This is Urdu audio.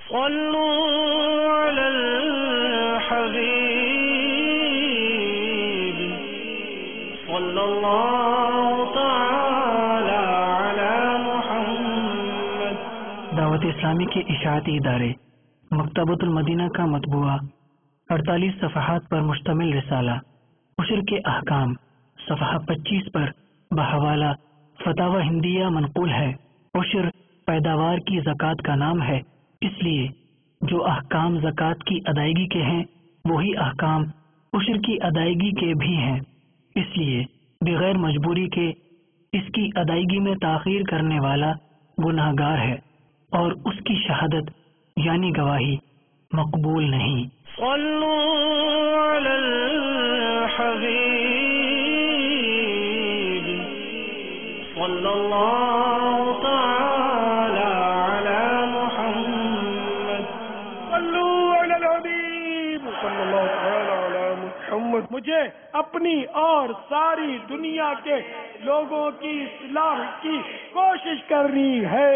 صلوا على الحبيب صلى الله تعالى على محمد۔ دعوت اسلامی کے اشاعتی ادارے مکتبۃ المدینہ کا مطبوعہ 48 صفحات پر مشتمل رسالہ عشر کے احکام صفحہ 25 پر بحوالہ فتاوی ہندیہ منقول ہے۔ عشر پیداوار کی زکوٰۃ کا نام ہے، اس لیے جو احکام زکوٰۃ کی ادائیگی کے ہیں وہی احکام عشر کی ادائیگی کے بھی ہیں، اس لیے بغیر مجبوری کے اس کی ادائیگی میں تاخیر کرنے والا گناہ گار ہے اور اس کی شہادت یعنی گواہی مقبول نہیں۔ صلوا على الحبيب صلى الله تعالى على محمد۔ صلوا على الحبيب صلى الله تعالى على محمد۔ مجھے اپنی اور ساری دنیا کے لوگوں کی اصلاح کی کوشش کرنی ہے۔